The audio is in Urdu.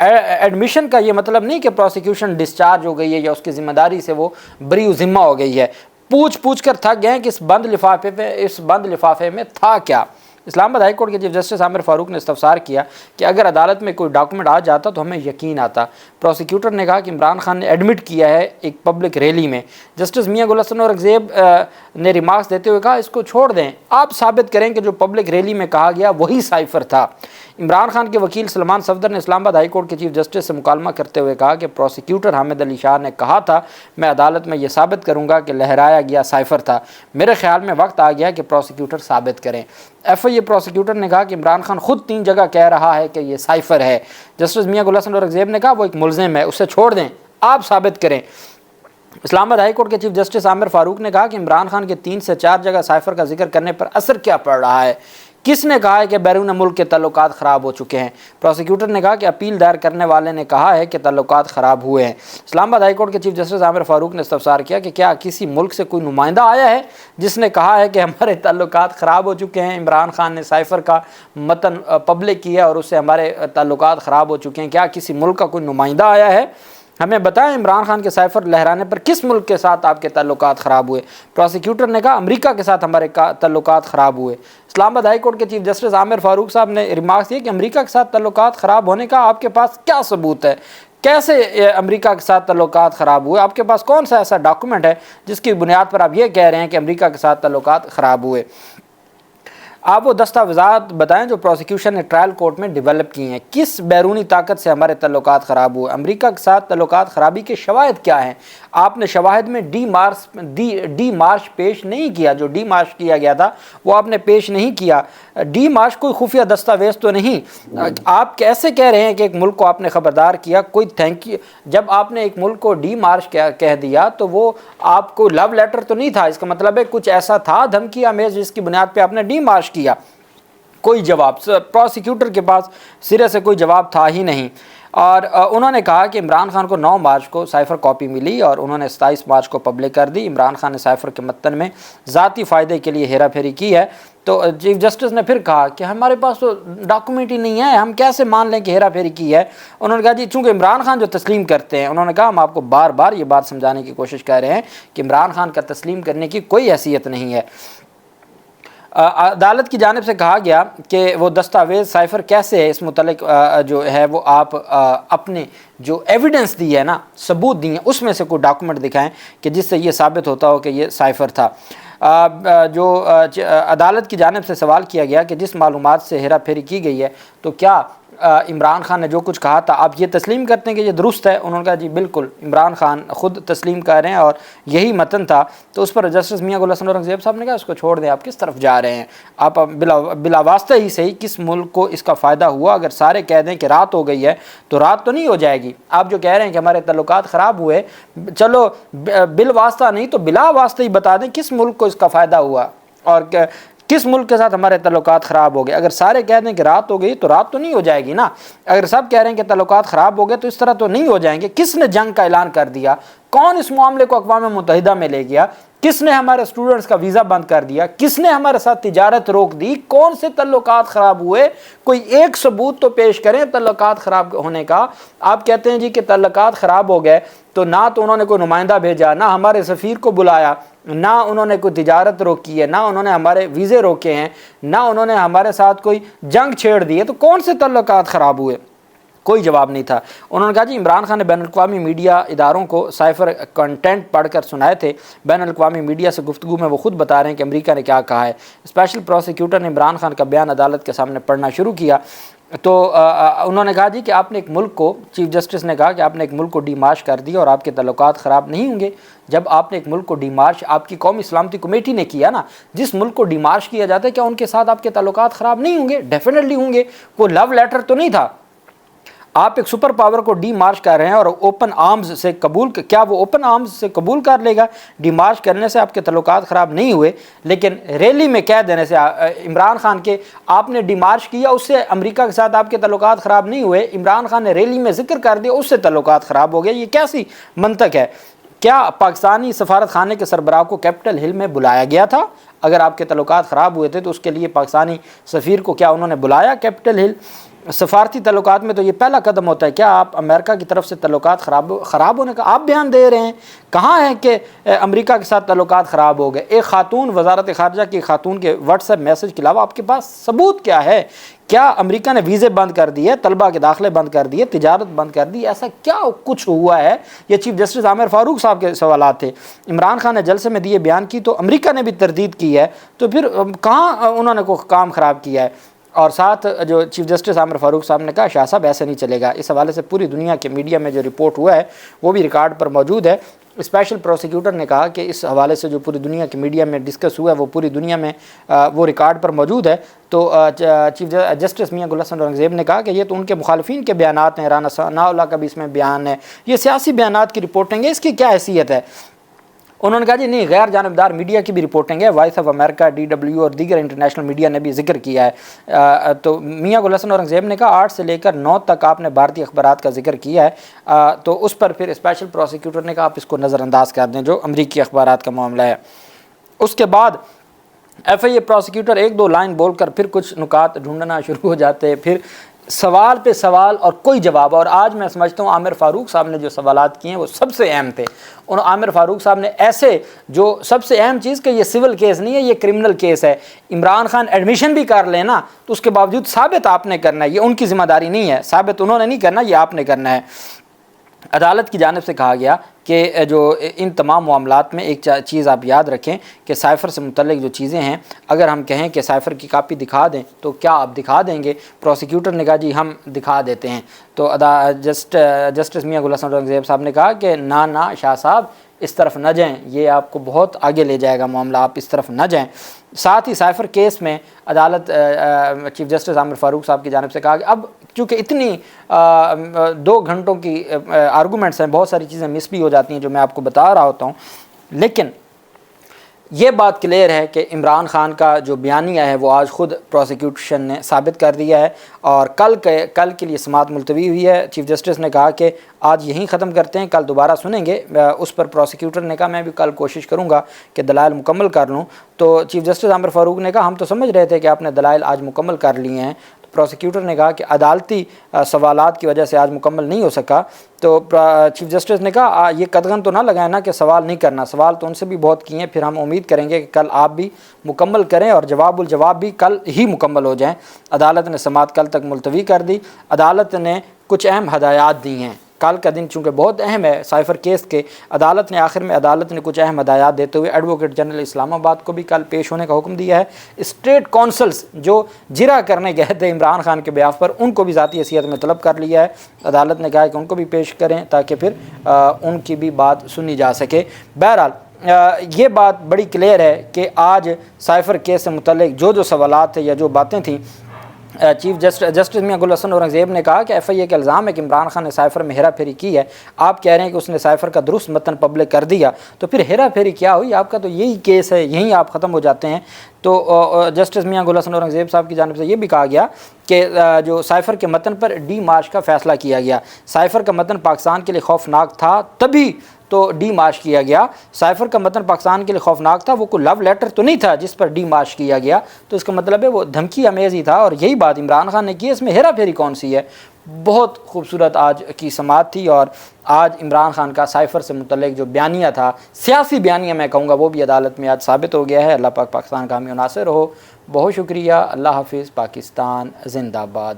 ایڈمیشن کا یہ مطلب نہیں کہ پروسیکیوشن ڈسچارج ہو گئی ہے یا اس کی ذمہ داری سے وہ بری و ذمہ ہو گئی ہے، پوچھ کر تھک گئے ہیں کہ اس بند لفافے میں تھا کیا۔ اسلام آباد ہائی کورٹ کے چیف جسٹس عامر فاروق نے استفسار کیا کہ اگر عدالت میں کوئی ڈاکومنٹ آ جاتا تو ہمیں یقین آتا۔ پروسیکیوٹر نے کہا کہ عمران خان نے ایڈمٹ کیا ہے ایک پبلک ریلی میں۔ جسٹس میاں گل حسن اورنگزیب نے ریمارکس دیتے ہوئے کہا اس کو چھوڑ دیں، آپ ثابت کریں کہ جو پبلک ریلی میں کہا گیا وہی سائفر تھا۔ عمران خان کے وکیل سلمان صفدر نے اسلام آباد ہائی کورٹ کے چیف جسٹس سے مکالمہ کرتے ہوئے کہا کہ پروسیکیوٹر حامد علی شاہ نے کہا تھا میں عدالت میں یہ ثابت کروں گا کہ لہرایا گیا سائفر تھا، میرے خیال میں وقت آ گیا کہ پروسیکیوٹر ثابت کریں۔ ایف آئی اے پروسیکیوٹر نے کہا کہ عمران خان خود 3 جگہ کہہ رہا ہے کہ یہ سائفر ہے۔ جسٹس میاں گل حسن اورنگزیب نے کہا وہ ایک ملزم ہے، اسے چھوڑ دیں، آپ ثابت کریں۔ اسلام آباد ہائی کورٹ کے چیف جسٹس عامر فاروق نے کہا کہ عمران خان کے 3 سے 4 جگہ سائفر کا ذکر کرنے پر اثر کیا پڑ رہا ہے؟ کس نے کہا ہے کہ بیرون ملک کے تعلقات خراب ہو چکے ہیں؟ پروسیکیوٹر نے کہا کہ اپیل دائر کرنے والے نے کہا ہے کہ تعلقات خراب ہوئے ہیں۔ اسلام آباد ہائی کورٹ کے چیف جسٹس عامر فاروق نے استفسار کیا کہ کیا کسی ملک سے کوئی نمائندہ آیا ہے جس نے کہا ہے کہ ہمارے تعلقات خراب ہو چکے ہیں؟ عمران خان نے سائفر کا متن پبلک کیا اور اس سے ہمارے تعلقات خراب ہو چکے ہیں، کیا کسی ملک کا کوئی نمائندہ آیا ہے؟ ہمیں بتائیں عمران خان کے سائفر لہرانے پر کس ملک کے ساتھ آپ کے تعلقات خراب ہوئے؟ پروسیکیوٹر نے کہا امریکہ کے ساتھ ہمارے تعلقات خراب ہوئے۔ اسلام آباد ہائی کورٹ کے چیف جسٹس عامر فاروق صاحب نے ریمارکس یہ کہ امریکہ کے ساتھ تعلقات خراب ہونے کا آپ کے پاس کیا ثبوت ہے؟ کیسے امریکہ کے ساتھ تعلقات خراب ہوئے؟ آپ کے پاس کون سا ایسا ڈاکومنٹ ہے جس کی بنیاد پر آپ یہ کہہ رہے ہیں کہ امریکہ کے ساتھ تعلقات خراب ہوئے؟ آپ وہ دستاویزات بتائیں جو پروسیکیوشن نے ٹرائل کورٹ میں ڈیولپ کی ہیں، کس بیرونی طاقت سے ہمارے تعلقات خراب ہوئے؟ امریکہ کے ساتھ تعلقات خرابی کے شواہد کیا ہیں؟ آپ نے شواہد میں ڈی مارش پیش نہیں کیا، جو ڈی مارش کیا گیا تھا وہ آپ نے پیش نہیں کیا۔ ڈی مارش کوئی خفیہ دستاویز تو نہیں، آپ کیسے کہہ رہے ہیں کہ ایک ملک کو آپ نے خبردار کیا؟ کوئی تھینک یو جب آپ نے ایک ملک کو ڈی مارش کہہ دیا تو وہ آپ کو لو لیٹر تو نہیں تھا، اس کا مطلب ہے کچھ ایسا تھا دھمکی آمیز جس کی بنیاد پہ آپ نے ڈی مارش کیا۔ کوئی جواب پروسیکیوٹر کے پاس سرے سے کوئی جواب تھا ہی نہیں۔ اور انہوں نے کہا کہ عمران خان کو 9 مارچ کو سائفر کاپی ملی اور انہوں نے 27 مارچ کو پبلک کر دی۔ عمران خان نے سائفر کے متن میں ذاتی فائدے کے لیے ہیرا پھیری کی ہے۔ تو چیف جسٹس نے پھر کہا کہ ہمارے پاس تو ڈاکومنٹ ہی نہیں ہے، ہم کیسے مان لیں کہ ہیرا پھیری کی ہے؟ انہوں نے کہا جی چونکہ عمران خان جو تسلیم کرتے ہیں، انہوں نے کہا ہم آپ کو بار بار یہ بات سمجھانے کی کوشش کر رہے ہیں کہ عمران خان کا تسلیم کرنے کی کوئی حیثیت نہیں ہے۔ عدالت کی جانب سے کہا گیا کہ وہ دستاویز سائفر کیسے ہے، اس متعلق جو ہے وہ آپ اپنے جو ایویڈنس دی ہے نا، ثبوت دی ہیں، اس میں سے کوئی ڈاکومنٹ دکھائیں کہ جس سے یہ ثابت ہوتا ہو کہ یہ سائفر تھا۔ جو عدالت کی جانب سے سوال کیا گیا کہ جس معلومات سے ہیرا پھیری کی گئی ہے تو کیا عمران خان نے جو کچھ کہا تھا آپ یہ تسلیم کرتے ہیں کہ یہ درست ہے؟ انہوں نے کہا جی بالکل، عمران خان خود تسلیم کر رہے ہیں اور یہی متن تھا۔ تو اس پر جسٹس میاں گل حسن اورنگزیب صاحب نے کہا اس کو چھوڑ دیں، آپ کس طرف جا رہے ہیں؟ آپ بلا واسطہ ہی صحیح کس ملک کو اس کا فائدہ ہوا؟ اگر سارے کہہ دیں کہ رات ہو گئی ہے تو رات تو نہیں ہو جائے گی۔ آپ جو کہہ رہے ہیں کہ ہمارے تعلقات خراب ہوئے، چلو بال واسطہ نہیں تو بلا واسطہ ہی بتا دیں کس ملک کو اس کا فائدہ ہوا اور کس ملک کے ساتھ ہمارے تعلقات خراب ہو گئے۔ اگر سارے کہہ دیں کہ رات ہو گئی تو رات تو نہیں ہو جائے گی نا۔ اگر سب کہہ رہے ہیں کہ تعلقات خراب ہو گئے تو اس طرح تو نہیں ہو جائیں گے۔ کس نے جنگ کا اعلان کر دیا؟ کون اس معاملے کو اقوام متحدہ میں لے گیا؟ کس نے ہمارے اسٹوڈنٹس کا ویزا بند کر دیا؟ کس نے ہمارے ساتھ تجارت روک دی؟ کون سے تعلقات خراب ہوئے؟ کوئی ایک ثبوت تو پیش کریں تعلقات خراب ہونے کا۔ آپ کہتے ہیں جی کہ تعلقات خراب ہو گئے تو نہ تو انہوں نے کوئی نمائندہ بھیجا، نہ ہمارے سفیر کو بلایا، نہ انہوں نے کوئی تجارت روکی ہے، نہ انہوں نے ہمارے ویزے روکے ہیں، نہ انہوں نے ہمارے ساتھ کوئی جنگ چھیڑ دی ہے، تو کون سے تعلقات خراب ہوئے؟ کوئی جواب نہیں تھا۔ انہوں نے کہا جی عمران خان نے بین الاقوامی میڈیا اداروں کو سائفر کنٹینٹ پڑھ کر سنائے تھے۔ بین الاقوامی میڈیا سے گفتگو میں وہ خود بتا رہے ہیں کہ امریکہ نے کیا کہا ہے۔ اسپیشل پروسیکیوٹر نے عمران خان کا بیان عدالت کے سامنے پڑھنا شروع کیا تو انہوں نے کہا جی کہ آپ نے ایک ملک کو، چیف جسٹس نے کہا کہ آپ نے ایک ملک کو ڈی مارش کر دی اور آپ کے تعلقات خراب نہیں ہوں گے۔ جب آپ نے ایک ملک کو ڈی مارش آپ کی قومی سلامتی کمیٹی نے کیا نا، جس ملک کو ڈی مارش کیا جاتا ہے کیا ان کے ساتھ آپ کے تعلقات خراب نہیں ہوں گے؟ ڈیفینیٹلی ہوں گے۔ کوئی لو لیٹر تو نہیں تھا۔ آپ ایک سپر پاور کو ڈی مارچ کر رہے ہیں اور اوپن آرمز سے کیا وہ اوپن آرمز سے قبول کر لے گا؟ ڈی مارچ کرنے سے آپ کے تعلقات خراب نہیں ہوئے، لیکن ریلی میں کہہ دینے سے عمران خان کے آپ نے ڈی مارچ کیا اس سے امریکہ کے ساتھ آپ کے تعلقات خراب نہیں ہوئے، عمران خان نے ریلی میں ذکر کر دیا اس سے تعلقات خراب ہو گئے۔ یہ کیسی منطق ہے؟ کیا پاکستانی سفارت خانے کے سربراہ کو کیپٹل ہل میں بلایا گیا تھا؟ اگر آپ کے تعلقات خراب ہوئے تھے تو اس کے لیے پاکستانی سفیر کو کیا انہوں نے بلایا کیپٹل ہل؟ سفارتی تعلقات میں تو یہ پہلا قدم ہوتا ہے. کیا آپ امریکہ کی طرف سے تعلقات خراب ہونے کا آپ بیان دے رہے ہیں؟ کہاں ہے کہ امریکہ کے ساتھ تعلقات خراب ہو گئے؟ ایک خاتون وزارت خارجہ کی خاتون کے واٹس ایپ میسج کے علاوہ آپ کے پاس ثبوت کیا ہے؟ کیا امریکہ نے ویزے بند کر دیے، طلبہ کے داخلے بند کر دیے، تجارت بند کر دی؟ ایسا کیا کچھ ہوا ہے؟ یہ چیف جسٹس عامر فاروق صاحب کے سوالات تھے. عمران خان نے جلسے میں دیے بیان کی تو امریکہ نے بھی تردید کی ہے، تو پھر کہاں انہوں نے کوئی کام خراب کیا ہے؟ اور ساتھ جو چیف جسٹس عامر فاروق صاحب نے کہا شاہ صاحب ایسے نہیں چلے گا. اس حوالے سے پوری دنیا کے میڈیا میں جو رپورٹ ہوا ہے وہ بھی ریکارڈ پر موجود ہے. اسپیشل پروسیکیوٹر نے کہا کہ اس حوالے سے جو پوری دنیا کے میڈیا میں ڈسکس ہوا ہے وہ پوری دنیا میں وہ ریکارڈ پر موجود ہے. تو چیف جسٹس میاں گل حسن اورنگزیب نے کہا کہ یہ تو ان کے مخالفین کے بیانات ہیں، رانا ثناء اللہ کا بھی اس میں بیان ہے، یہ سیاسی بیانات کی رپورٹنگ ہے، اس کی کیا حیثیت ہے؟ انہوں نے کہا جی نہیں، غیر جانبدار میڈیا کی بھی رپورٹنگ ہے، وائس آف امریکہ، DW اور دیگر انٹرنیشنل میڈیا نے بھی ذکر کیا ہے. تو میاں گل حسن اورنگزیب نے کہا 8 سے لے کر 9 تک آپ نے بھارتی اخبارات کا ذکر کیا ہے. تو اس پر پھر اسپیشل پروسیکیوٹر نے کہا آپ اس کو نظر انداز کر دیں جو امریکی اخبارات کا معاملہ ہے. اس کے بعد FIA پروسیکیوٹر 1-2 لائن بول کر پھر کچھ نکات ڈھونڈنا شروع ہو جاتے، پھر سوال پہ سوال اور کوئی جواب. اور آج میں سمجھتا ہوں عامر فاروق صاحب نے جو سوالات کیے ہیں وہ سب سے اہم تھے. عامر فاروق صاحب نے ایسے جو سب سے اہم چیز کہ یہ سول کیس نہیں ہے، یہ کرمنل کیس ہے. عمران خان ایڈمیشن بھی کر لینا تو اس کے باوجود ثابت آپ نے کرنا ہے، یہ ان کی ذمہ داری نہیں ہے، ثابت انہوں نے نہیں کرنا، یہ آپ نے کرنا ہے. عدالت کی جانب سے کہا گیا کہ جو ان تمام معاملات میں ایک چیز آپ یاد رکھیں کہ سائفر سے متعلق جو چیزیں ہیں، اگر ہم کہیں کہ سائفر کی کاپی دکھا دیں تو کیا آپ دکھا دیں گے؟ پروسیکیوٹر نے کہا جی ہم دکھا دیتے ہیں. تو جسٹس میاں گل حسن اورنگزیب صاحب نے کہا کہ نہ شاہ صاحب اس طرف نہ جائیں، یہ آپ کو بہت آگے لے جائے گا معاملہ، آپ اس طرف نہ جائیں. ساتھ ہی سائفر کیس میں عدالت چیف جسٹس عامر فاروق صاحب کی جانب سے کہا کہ اب چونکہ اتنی 2 گھنٹوں کی آرگومنٹس ہیں، بہت ساری چیزیں مس بھی ہو جاتی ہیں جو میں آپ کو بتا رہا ہوتا ہوں، لیکن یہ بات کلیئر ہے کہ عمران خان کا جو بیانیہ ہے وہ آج خود پروسیکیوشن نے ثابت کر دیا ہے. اور کل کے لیے سماعت ملتوی ہوئی ہے. چیف جسٹس نے کہا کہ آج یہیں ختم کرتے ہیں، کل دوبارہ سنیں گے. اس پر پروسیکیوٹر نے کہا میں بھی کل کوشش کروں گا کہ دلائل مکمل کر لوں. تو چیف جسٹس عامر فاروق نے کہا ہم تو سمجھ رہے تھے کہ آپ نے دلائل آج مکمل کر لیے ہیں. پروسیکیوٹر نے کہا کہ عدالتی سوالات کی وجہ سے آج مکمل نہیں ہو سکا. تو چیف جسٹس نے کہا یہ قدغن تو نہ لگائیں نا کہ سوال نہیں کرنا، سوال تو ان سے بھی بہت کیے ہیں، پھر ہم امید کریں گے کہ کل آپ بھی مکمل کریں اور جواب الجواب بھی کل ہی مکمل ہو جائیں. عدالت نے سماعت کل تک ملتوی کر دی. عدالت نے کچھ اہم ہدایات دی ہیں. کل کا دن چونکہ بہت اہم ہے سائفر کیس کے، عدالت نے آخر میں کچھ اہم ہدایات دیتے ہوئے ایڈوکیٹ جنرل اسلام آباد کو بھی کل پیش ہونے کا حکم دیا ہے. اسٹیٹ کونسلز جو جرا کرنے گئے تھے عمران خان کے بیاف پر، ان کو بھی ذاتی حیثیت میں طلب کر لیا ہے. عدالت نے کہا ہے کہ ان کو بھی پیش کریں تاکہ پھر ان کی بھی بات سنی جا سکے. بہرحال یہ بات بڑی کلیئر ہے کہ آج سائفر کیس سے متعلق جو سوالات تھے یا جو باتیں تھیں، چیف جسٹس میاں گل حسن اورنگزیب نے کہا کہ FIA کا الزام ہے کہ عمران خان نے سائفر میں ہیرا پھیری کی ہے. آپ کہہ رہے ہیں کہ اس نے سائفر کا درست متن پبلک کر دیا، تو پھر ہیرا پھیری کیا ہوئی؟ آپ کا تو یہی کیس ہے، یہیں آپ ختم ہو جاتے ہیں. تو جسٹس میاں گل حسن اورنگزیب صاحب کی جانب سے یہ بھی کہا گیا کہ جو سائفر کے متن پر ڈی مارچ کا فیصلہ کیا گیا. سائفر کا متن پاکستان کے لیے خوفناک تھا تبھی تو ڈی مارچ کیا گیا. سائفر کا متن پاکستان کے لیے خوفناک تھا، وہ کوئی لو لیٹر تو نہیں تھا جس پر ڈی مارچ کیا گیا. تو اس کا مطلب ہے وہ دھمکی امیز ہی تھا، اور یہی بات عمران خان نے کی. اس میں ہیرا پھیری کون سی ہے؟ بہت خوبصورت آج کی سماعت تھی، اور آج عمران خان کا سائفر سے متعلق جو بیانیہ تھا، سیاسی بیانیہ میں کہوں گا، وہ بھی عدالت میں آج ثابت ہو گیا ہے. اللہ پاک پاکستان کا حامی و ناصر ہو. بہت شکریہ. اللہ حافظ. پاکستان زندہ باد.